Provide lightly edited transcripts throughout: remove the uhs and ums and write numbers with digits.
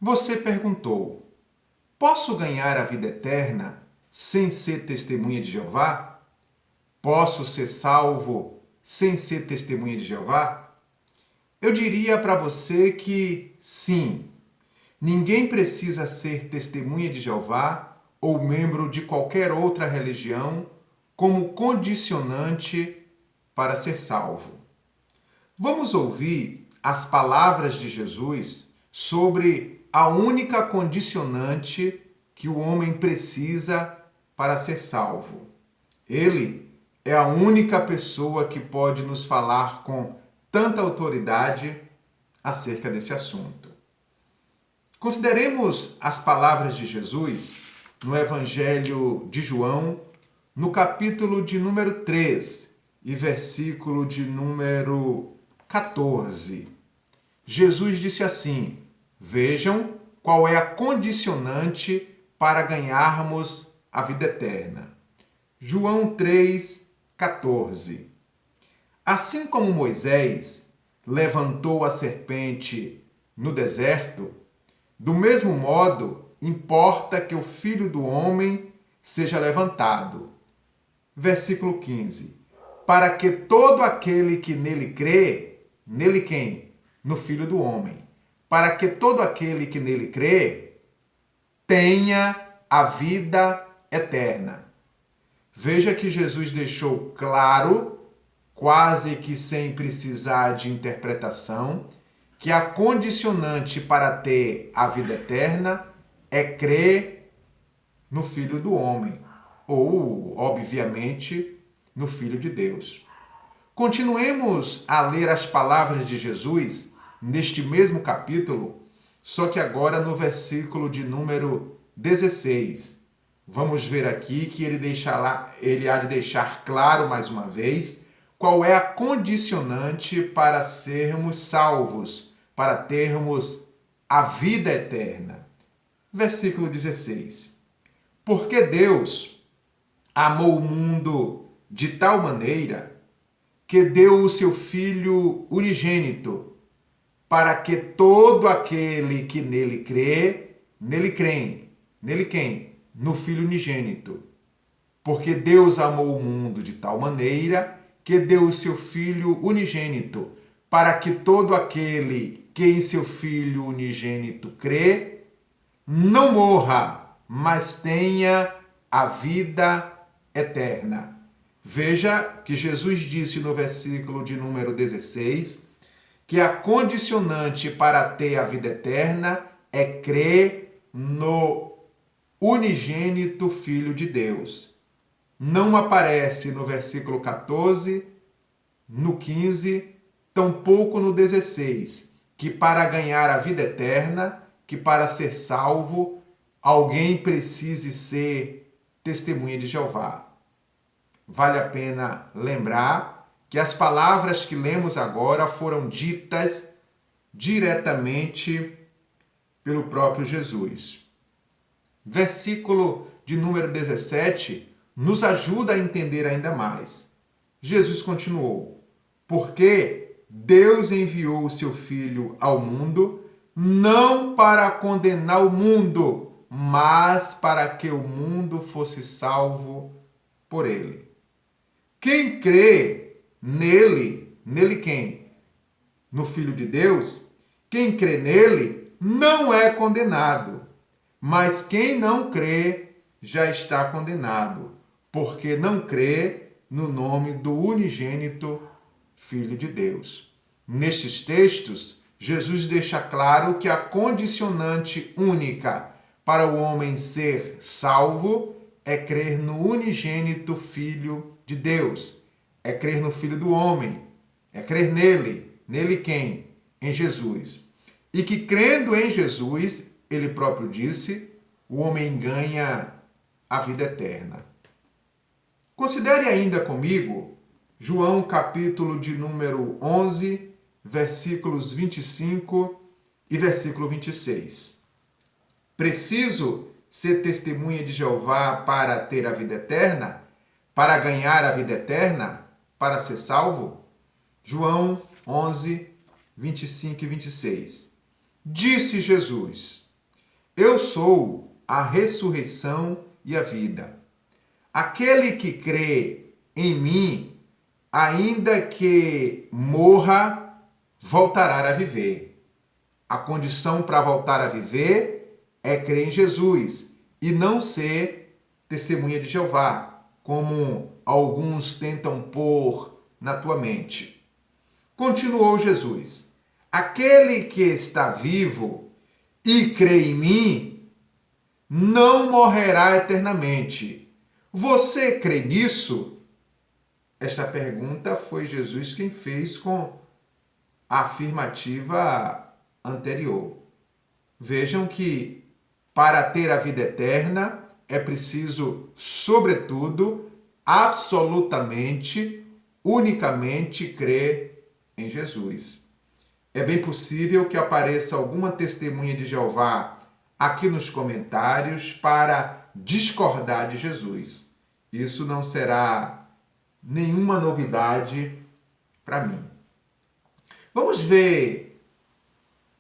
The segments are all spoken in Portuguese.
Você perguntou: posso ganhar a vida eterna sem ser testemunha de Jeová? Posso ser salvo sem ser testemunha de Jeová? Eu diria para você que sim. Ninguém precisa ser testemunha de Jeová ou membro de qualquer outra religião como condicionante para ser salvo. Vamos ouvir as palavras de Jesus sobre a única condicionante que o homem precisa para ser salvo. Ele é a única pessoa que pode nos falar com tanta autoridade acerca desse assunto. Consideremos as palavras de Jesus no Evangelho de João, no capítulo de número 3 e versículo de número 14. Jesus disse assim: vejam qual é a condicionante para ganharmos a vida eterna. João 3, 14. Assim como Moisés levantou a serpente no deserto, do mesmo modo importa que o Filho do Homem seja levantado. Versículo 15. Para que todo aquele que nele crê, nele quem? No Filho do Homem. Para que todo aquele que nele crê tenha a vida eterna. Veja que Jesus deixou claro, quase que sem precisar de interpretação, que a condicionante para ter a vida eterna é crer no Filho do Homem, ou, obviamente, no Filho de Deus. Continuemos a ler as palavras de Jesus neste mesmo capítulo, só que agora no versículo de número 16. Vamos ver aqui que ele há de deixar claro mais uma vez qual é a condicionante para sermos salvos, para termos a vida eterna. Versículo 16. Porque Deus amou o mundo de tal maneira que deu o seu Filho unigênito, para que todo aquele que nele crê, nele quem? No Filho unigênito. Porque Deus amou o mundo de tal maneira que deu o seu Filho unigênito, para que todo aquele que em seu Filho unigênito crê, não morra, mas tenha a vida eterna. Veja que Jesus disse no versículo de número 16 que a condicionante para ter a vida eterna é crer no unigênito Filho de Deus. Não aparece no versículo 14, no 15, tampouco no 16, que para ganhar a vida eterna, que para ser salvo, alguém precise ser testemunha de Jeová. Vale a pena lembrar que as palavras que lemos agora foram ditas diretamente pelo próprio Jesus. Versículo de número 17 nos ajuda a entender ainda mais. Jesus continuou: porque Deus enviou o seu Filho ao mundo, não para condenar o mundo, mas para que o mundo fosse salvo por ele. Quem crê nele, nele quem? No Filho de Deus, quem crê nele não é condenado, mas quem não crê já está condenado, porque não crê no nome do unigênito Filho de Deus. Nestes textos, Jesus deixa claro que a condicionante única para o homem ser salvo é crer no unigênito Filho de Deus, é crer no Filho do Homem, é crer nele. Nele quem? Em Jesus. E que crendo em Jesus, ele próprio disse, o homem ganha a vida eterna. Considere ainda comigo João capítulo de número 11, versículos 25 e versículo 26. Preciso ser testemunha de Jeová para ter a vida eterna? Para ganhar a vida eterna? Para ser salvo? João 11, 25 e 26. Disse Jesus: Eu sou a ressurreição e a vida. Aquele que crê em mim, ainda que morra, voltará a viver. A condição para voltar a viver é crer em Jesus e não ser testemunha de Jeová, como alguns tentam pôr na tua mente. Continuou Jesus: aquele que está vivo e crê em mim não morrerá eternamente. Você crê nisso? Esta pergunta foi Jesus quem fez com a afirmativa anterior. Vejam que para ter a vida eterna é preciso, sobretudo, absolutamente, unicamente crer em Jesus. É bem possível que apareça alguma testemunha de Jeová aqui nos comentários para discordar de Jesus. Isso não será nenhuma novidade para mim. Vamos ver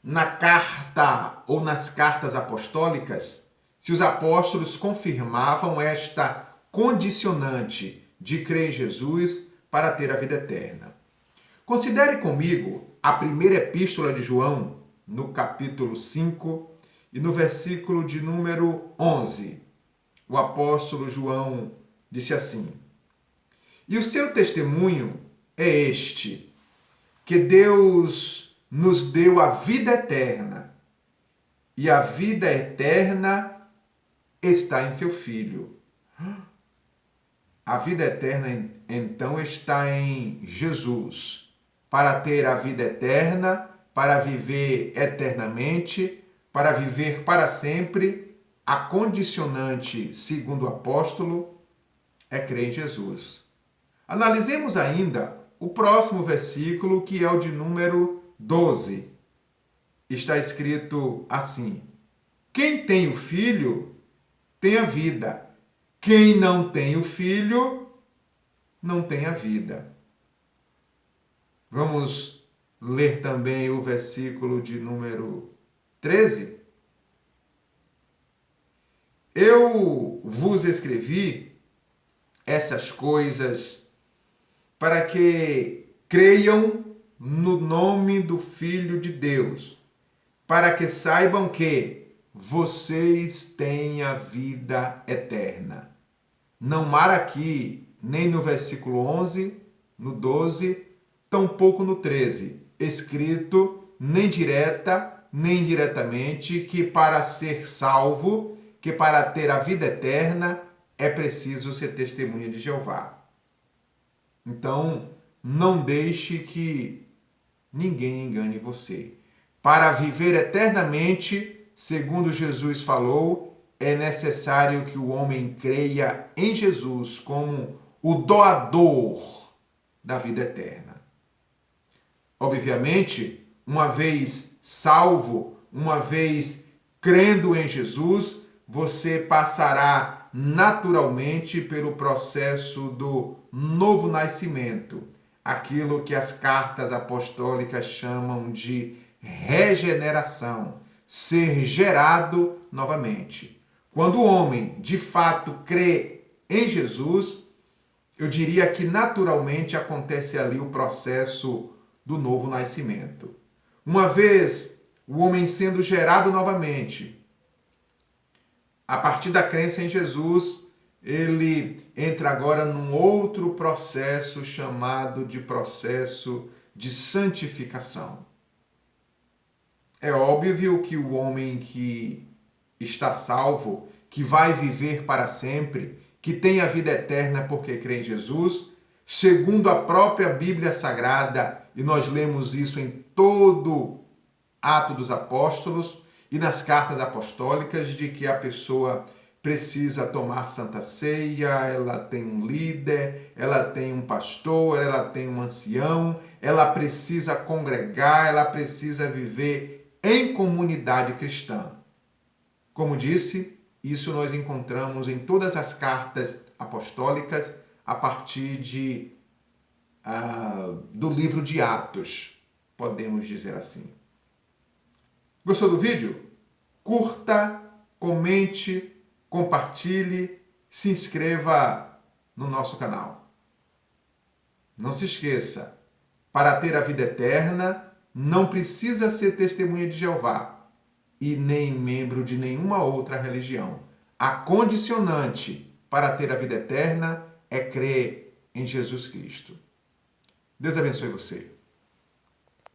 na carta ou nas cartas apostólicas se os apóstolos confirmavam esta condicionante de crer em Jesus para ter a vida eterna. Considere comigo a primeira epístola de João, no capítulo 5 e no versículo de número 11. O apóstolo João disse assim: e o seu testemunho é este, que Deus nos deu a vida eterna, e a vida eterna está em seu Filho. A vida eterna, então, está em Jesus. Para ter a vida eterna, para viver eternamente, para viver para sempre, a condicionante, segundo o apóstolo, é crer em Jesus. Analisemos ainda o próximo versículo, que é o de número 12. Está escrito assim: quem tem o Filho tem a vida. Quem não tem o Filho não tem a vida. Vamos ler também o versículo de número 13. Eu vos escrevi essas coisas para que creiam no nome do Filho de Deus, para que saibam que vocês têm a vida eterna. Não há aqui, nem no versículo 11, no 12, tampouco no 13, escrito nem direta, nem indiretamente, que para ser salvo, que para ter a vida eterna, é preciso ser testemunha de Jeová. Então, não deixe que ninguém engane você. Para viver eternamente, segundo Jesus falou, é necessário que o homem creia em Jesus como o doador da vida eterna. Obviamente, uma vez salvo, uma vez crendo em Jesus, você passará naturalmente pelo processo do novo nascimento, aquilo que as cartas apostólicas chamam de regeneração, ser gerado novamente. Quando o homem, de fato, crê em Jesus, eu diria que naturalmente acontece ali o processo do novo nascimento. Uma vez o homem sendo gerado novamente, a partir da crença em Jesus, ele entra agora num outro processo chamado de processo de santificação. É óbvio que o homem que está salvo, que vai viver para sempre, que tem a vida eterna porque crê em Jesus, segundo a própria Bíblia Sagrada, e nós lemos isso em todo Atos dos Apóstolos e nas cartas apostólicas, de que a pessoa precisa tomar santa ceia, ela tem um líder, ela tem um pastor, ela tem um ancião, ela precisa congregar, ela precisa viver em comunidade cristã. Como disse, isso nós encontramos em todas as cartas apostólicas a partir do livro de Atos, podemos dizer assim. Gostou do vídeo? curta, comente, compartilhe, se inscreva no nosso canal. Não se esqueça, para ter a vida eterna, não precisa ser testemunha de Jeová e nem membro de nenhuma outra religião. A condicionante para ter a vida eterna é crer em Jesus Cristo. Deus abençoe você.